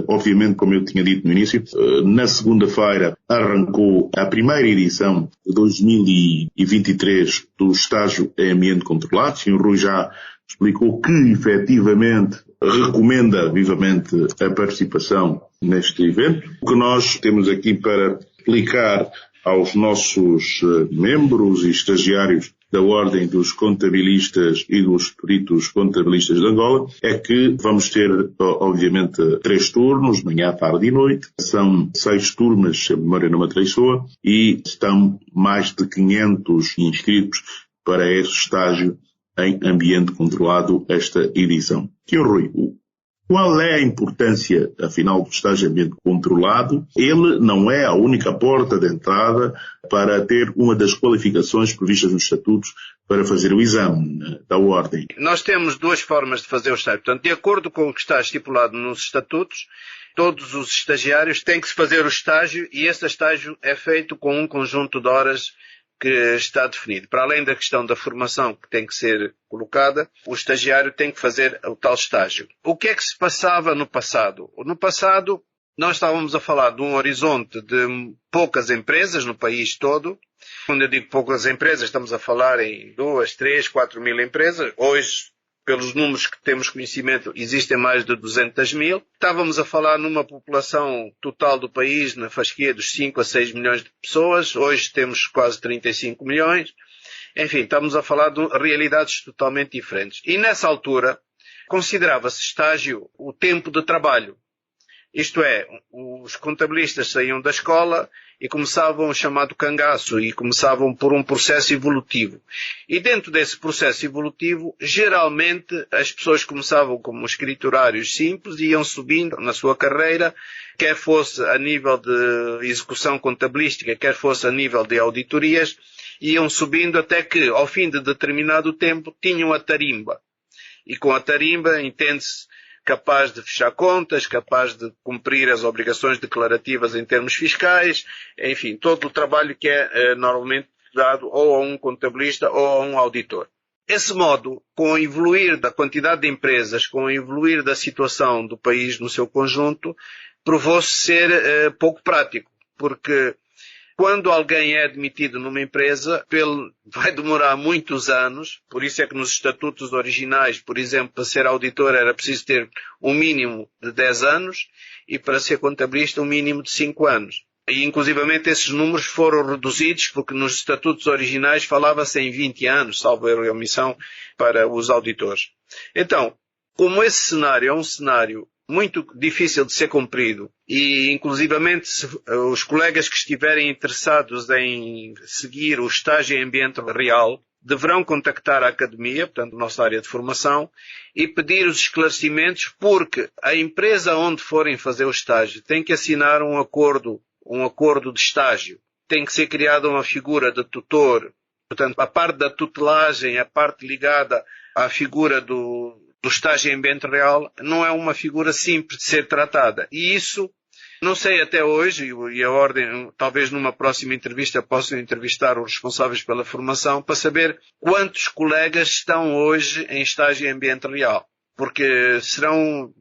obviamente, como eu tinha dito no início, na segunda-feira arrancou a primeira edição de 2023 do estágio em ambiente controlado. O Rui já explicou que, efetivamente, recomenda vivamente a participação neste evento. O que nós temos aqui para explicar aos nossos membros e estagiários da Ordem dos Contabilistas e dos Peritos Contabilistas de Angola é que vamos ter, obviamente, 3 turnos, manhã, tarde e noite. São 6 turmas, se a memória não me atraiçoa, e estão mais de 500 inscritos para este estágio em ambiente controlado, esta edição. Sr. Rui, qual é a importância, afinal, do estágio em ambiente controlado? Ele não é a única porta de entrada para ter uma das qualificações previstas nos estatutos para fazer o exame da Ordem. Nós temos 2 formas de fazer o estágio. Portanto, de acordo com o que está estipulado nos estatutos, todos os estagiários têm que se fazer o estágio e esse estágio é feito com um conjunto de horas que está definido. Para além da questão da formação que tem que ser colocada, o estagiário tem que fazer o tal estágio. O que é que se passava no passado? No passado, nós estávamos a falar de um horizonte de poucas empresas no país todo. Quando eu digo poucas empresas, estamos a falar em 2, 3, 4 mil empresas. Hoje, pelos números que temos conhecimento, existem mais de 200 mil. Estávamos a falar numa população total do país, na fasquia dos 5 a 6 milhões de pessoas. Hoje temos quase 35 milhões. Enfim, estamos a falar de realidades totalmente diferentes. E nessa altura, considerava-se estágio o tempo de trabalho. Isto é, os contabilistas saíam da escola e começavam o chamado cangaço e começavam por um processo evolutivo. E dentro desse processo evolutivo, geralmente as pessoas começavam como escriturários simples e iam subindo na sua carreira, quer fosse a nível de execução contabilística, quer fosse a nível de auditorias, iam subindo até que, ao fim de determinado tempo, tinham a tarimba. E com a tarimba, entende-se, capaz de fechar contas, capaz de cumprir as obrigações declarativas em termos fiscais, enfim, todo o trabalho que é normalmente dado ou a um contabilista ou a um auditor. Esse modo, com o evoluir da quantidade de empresas, com o evoluir da situação do país no seu conjunto, provou-se ser pouco prático, porque quando alguém é admitido numa empresa, vai demorar muitos anos, por isso é que nos estatutos originais, por exemplo, para ser auditor era preciso ter um mínimo de 10 anos e para ser contabilista um mínimo de 5 anos. E inclusivamente esses números foram reduzidos porque nos estatutos originais falava-se em 20 anos, salvo erro e omissão, para os auditores. Então, como esse cenário é um cenário muito difícil de ser cumprido e, inclusivamente, os colegas que estiverem interessados em seguir o estágio em ambiente real deverão contactar a Academia, portanto, a nossa área de formação, e pedir os esclarecimentos porque a empresa onde forem fazer o estágio tem que assinar um acordo de estágio. Tem que ser criada uma figura de tutor. Portanto, a parte da tutelagem, a parte ligada à figura do estágio em ambiente real, não é uma figura simples de ser tratada. E isso, não sei até hoje, e a Ordem, talvez numa próxima entrevista possam entrevistar os responsáveis pela formação, para saber quantos colegas estão hoje em estágio em ambiente real. Porque serão,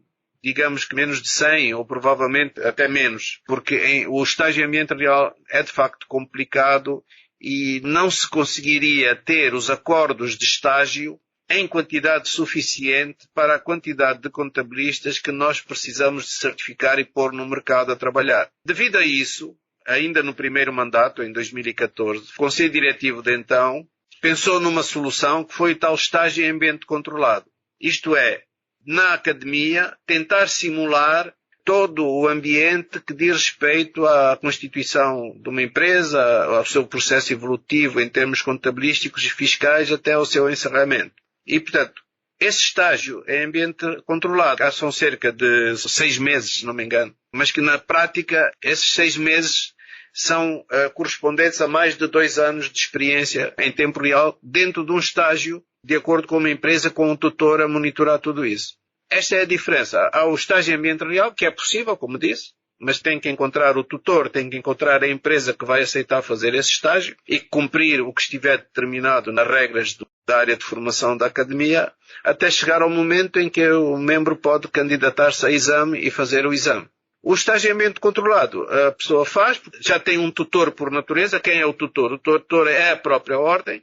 digamos que menos de 100, ou provavelmente até menos, porque o estágio em ambiente real é de facto complicado e não se conseguiria ter os acordos de estágio em quantidade suficiente para a quantidade de contabilistas que nós precisamos de certificar e pôr no mercado a trabalhar. Devido a isso, ainda no primeiro mandato, em 2014, o Conselho Diretivo de então pensou numa solução que foi o tal estágio em ambiente controlado. Isto é, na academia, tentar simular todo o ambiente que diz respeito à constituição de uma empresa, ao seu processo evolutivo em termos contabilísticos e fiscais até ao seu encerramento. E, portanto, esse estágio em ambiente controlado são cerca de 6 meses, se não me engano, mas que na prática esses 6 meses são correspondentes a mais de 2 anos de experiência em tempo real dentro de um estágio de acordo com uma empresa com um tutor a monitorar tudo isso. Esta é a diferença. Há o estágio em ambiente real, que é possível, como disse, mas tem que encontrar o tutor, tem que encontrar a empresa que vai aceitar fazer esse estágio e cumprir o que estiver determinado nas regras da área de formação da academia, até chegar ao momento em que o membro pode candidatar-se a exame e fazer o exame. O estágio em ambiente controlado, a pessoa faz, já tem um tutor por natureza. Quem é o tutor? O tutor é a própria ordem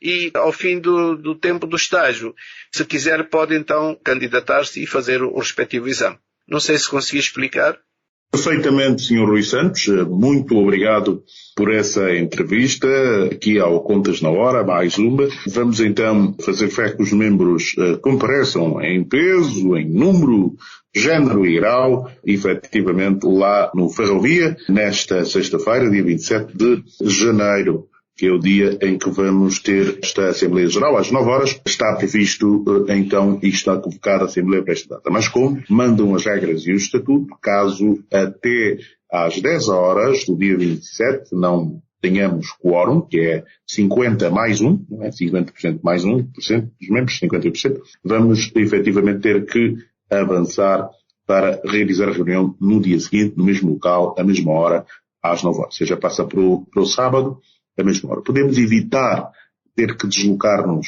e, ao fim do tempo do estágio, se quiser, pode então candidatar-se e fazer o respectivo exame. Não sei se consegui explicar. Perfeitamente, Sr. Rui Santos. Muito obrigado por essa entrevista aqui ao Contas na Hora, mais uma. Vamos então fazer fé que os membros compareçam em peso, em número, género e grau, efetivamente lá no Ferrovia, nesta sexta-feira, dia 27 de janeiro. Que é o dia em que vamos ter esta Assembleia Geral, às 9 horas, está previsto, então, e está convocada a Assembleia para esta data. Mas como mandam as regras e o Estatuto, caso até às 10 horas do dia 27 não tenhamos quórum, que é 50 mais 1, não é? 50% mais 1% dos membros, 50%, vamos efetivamente ter que avançar para realizar a reunião no dia seguinte, no mesmo local, à mesma hora, às 9 horas. Ou seja, passa para o sábado, à mesma hora. Podemos evitar ter que deslocar-nos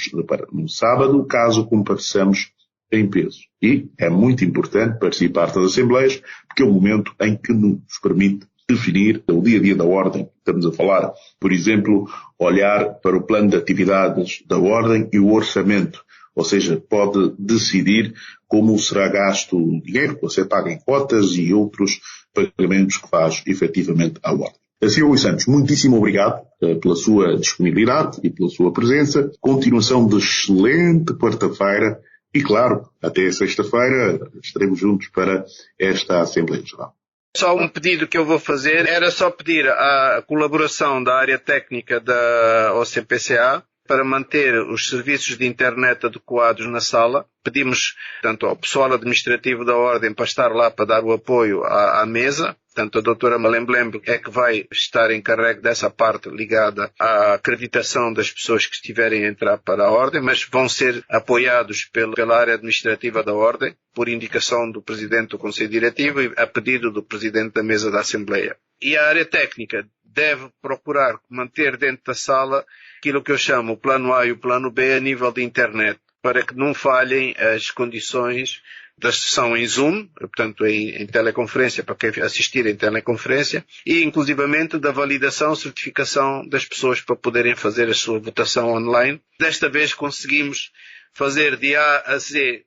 no sábado, caso compareçamos em peso. E é muito importante participar das assembleias, porque é o momento em que nos permite definir o dia-a-dia da Ordem. Estamos a falar, por exemplo, olhar para o plano de atividades da Ordem e o orçamento. Ou seja, pode decidir como será gasto o dinheiro que você paga em cotas e outros pagamentos que faz efetivamente a Ordem. Sr. Rui Santos, muitíssimo obrigado pela sua disponibilidade e pela sua presença. Continuação de excelente quarta-feira E claro, até sexta-feira estaremos juntos para esta Assembleia Geral. Só um pedido que eu vou fazer, era só pedir a colaboração da área técnica da OCPCA para manter os serviços de internet adequados na sala. Pedimos, tanto ao pessoal administrativo da Ordem para estar lá para dar o apoio à mesa. Portanto, a doutora Malemblem é que vai estar encarregue dessa parte ligada à acreditação das pessoas que estiverem a entrar para a Ordem, mas vão ser apoiados pela área administrativa da Ordem, por indicação do Presidente do Conselho Diretivo e a pedido do Presidente da Mesa da Assembleia. E a área técnica deve procurar manter dentro da sala aquilo que eu chamo o plano A e o plano B a nível de internet, para que não falhem as condições da sessão em Zoom, portanto em teleconferência, para quem assistir em teleconferência, e inclusivamente da validação, certificação das pessoas para poderem fazer a sua votação online. Desta vez conseguimos fazer de A a Z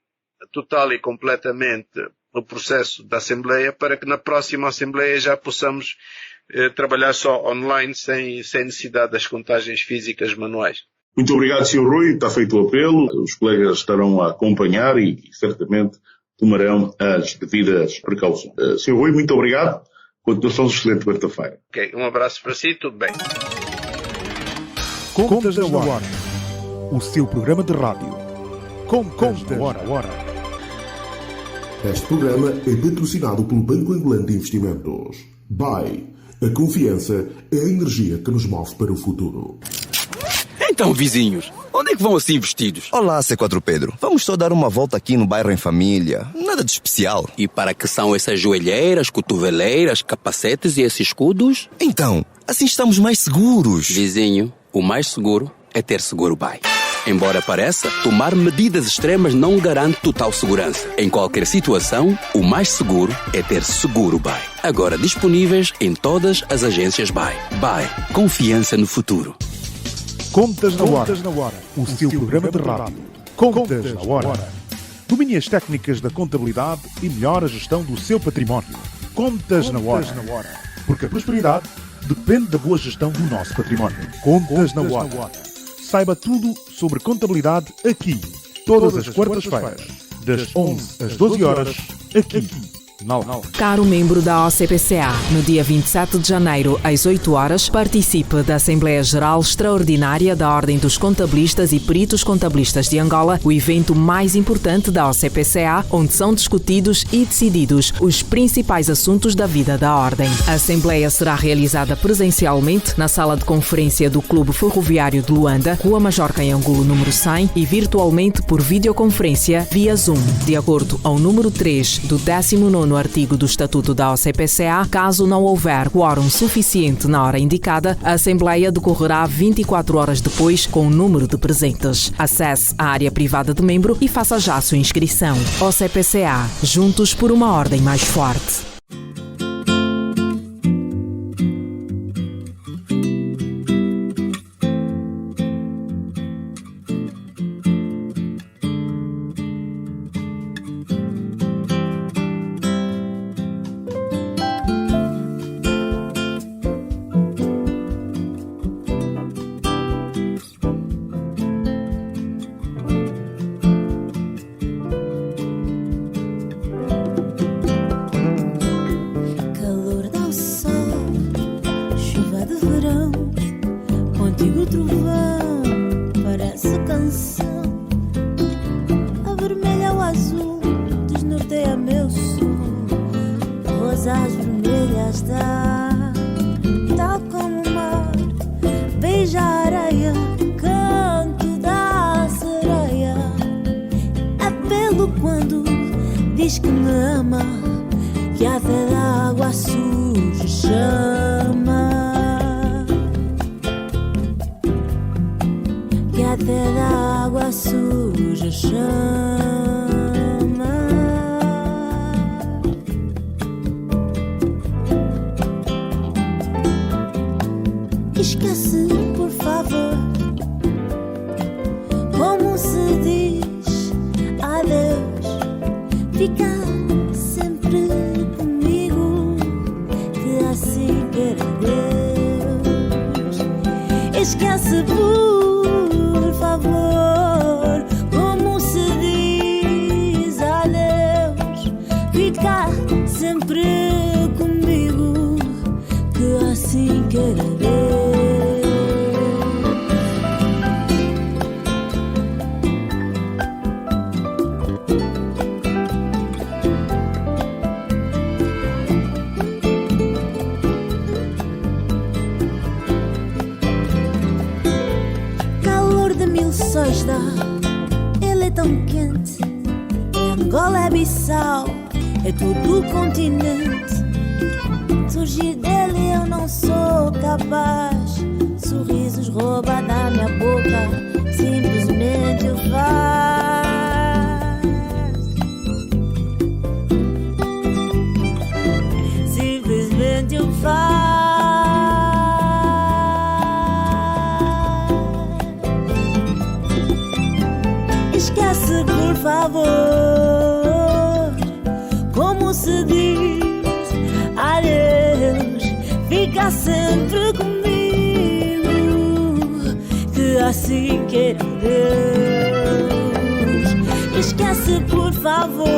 total e completamente o processo da Assembleia, para que na próxima Assembleia já possamos trabalhar só online, sem necessidade das contagens físicas manuais. Muito obrigado, Sr. Rui. Está feito o apelo. Os colegas estarão a acompanhar e certamente tomarão as devidas precauções. Sr. Rui, muito obrigado. Continuação de excelente quarta-feira. Ok, um abraço para si, tudo bem. Contas na Hora. O seu programa de rádio. Contas na Hora. Este programa é patrocinado pelo Banco Angolano de Investimentos. BAE. A confiança é a energia que nos move para o futuro. Então, vizinhos, onde é que vão assim vestidos? Olá, C4 Pedro. Vamos só dar uma volta aqui no bairro em família. Nada de especial. E para que são essas joelheiras, cotoveleiras, capacetes e esses escudos? Então, assim estamos mais seguros. Vizinho, o mais seguro é ter seguro BAE. Embora pareça, tomar medidas extremas não garante total segurança. Em qualquer situação, o mais seguro é ter seguro BAE. Agora disponíveis em todas as agências BAE. BAE, confiança no futuro. Contas na Hora. O seu programa de rádio. Contas na Hora. Domine as técnicas da contabilidade e melhore a gestão do seu património. Contas na Hora. Porque a prosperidade depende da boa gestão do nosso património. Contas na Hora. Saiba tudo sobre contabilidade aqui, todas as quartas-feiras, das 11 às 12 horas, aqui. Caro membro da OCPCA, no dia 27 de janeiro, às 8 horas, participe da Assembleia Geral Extraordinária da Ordem dos Contabilistas e Peritos Contabilistas de Angola, o evento mais importante da OCPCA, onde são discutidos e decididos os principais assuntos da vida da Ordem. A Assembleia será realizada presencialmente na sala de conferência do Clube Ferroviário de Luanda, Rua Major Canhangulo, número 100, e virtualmente por videoconferência via Zoom, de acordo ao número 3 do 19º artigo do Estatuto da OCPCA. Caso não houver quórum suficiente na hora indicada, a Assembleia decorrerá 24 horas depois com o número de presentes. Acesse a área privada de membro e faça já a sua inscrição. OCPCA, juntos por uma ordem mais forte. Esquece, por favor, como se diz adeus. Fica sempre comigo, que assim perdeu. Esquece, por favor, como se diz tão quente. É Angola, é Bissau, é todo o continente. Surgir dele eu não sou capaz. Sorrisos rouba da minha boca, simplesmente o faz. Simplesmente o faz. Esquece, por favor, como se diz adeus. Fica sempre comigo, que assim quer Deus. Esquece, por favor,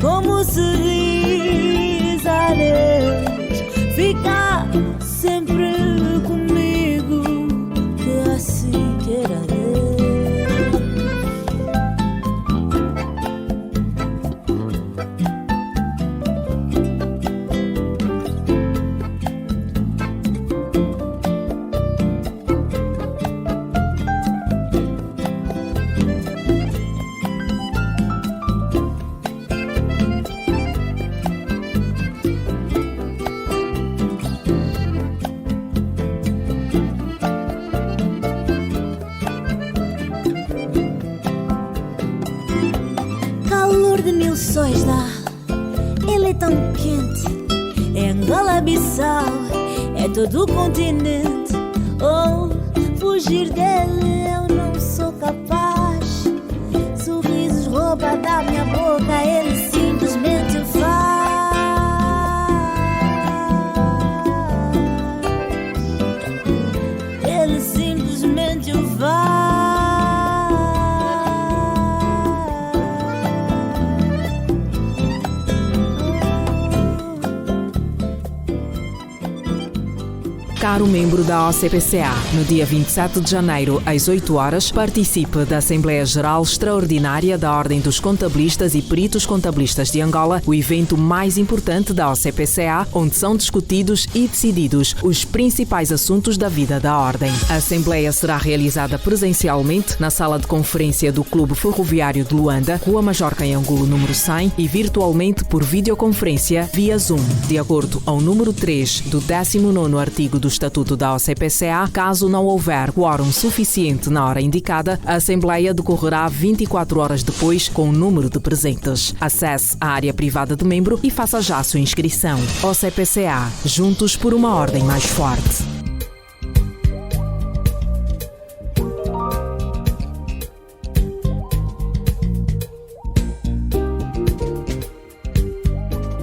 como se diz adeus. Fica sempre comigo, que assim quer Deus. De mil sóis dá, ele é tão quente. É Angola, Bissau, é todo o continente. Oh, fugir dele eu não sou capaz. Sorrisos rouba da minha boca, ele simplesmente o faz. Ele simplesmente o faz. Caro membro da OCPCA, no dia 27 de janeiro, às 8 horas, participe da Assembleia Geral Extraordinária da Ordem dos Contabilistas e Peritos Contabilistas de Angola, o evento mais importante da OCPCA, onde são discutidos e decididos os principais assuntos da vida da Ordem. A Assembleia será realizada presencialmente na sala de conferência do Clube Ferroviário de Luanda, Rua Majorca em Angulo, número 100, e virtualmente por videoconferência via Zoom, de acordo ao número 3 do 19º artigo do Estatuto da OCPCA. Caso não houver quórum suficiente na hora indicada, a Assembleia decorrerá 24 horas depois com o número de presentes. Acesse a área privada de membro e faça já a sua inscrição. OCPCA, juntos por uma ordem mais forte.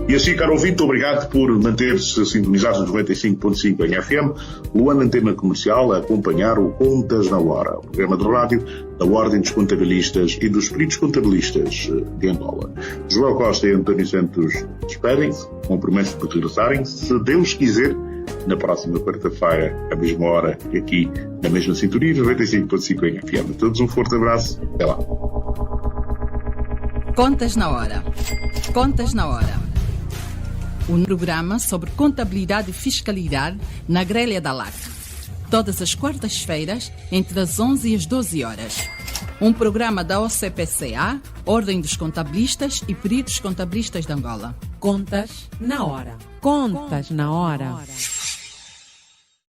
E assim, caro ouvinte, obrigado por manter-se sintonizados nos 95.5 em FM, Luanda Antena Comercial, a acompanhar o Contas na Hora, o programa de rádio da Ordem dos Contabilistas e dos Peritos Contabilistas de Angola. João Costa e António Santos despedem-se, com promessa de regressarem, se Deus quiser, na próxima quarta-feira, à mesma hora, aqui na mesma sintonia, 95.5 em FM. A todos um forte abraço. Até lá. Contas na Hora. Contas na Hora. Um programa sobre contabilidade e fiscalidade na grelha da LAC. Todas as quartas-feiras, entre as 11 e as 12 horas. Um programa da OCPCA, Ordem dos Contabilistas e Peritos Contabilistas de Angola. Contas na Hora. Contas na Hora.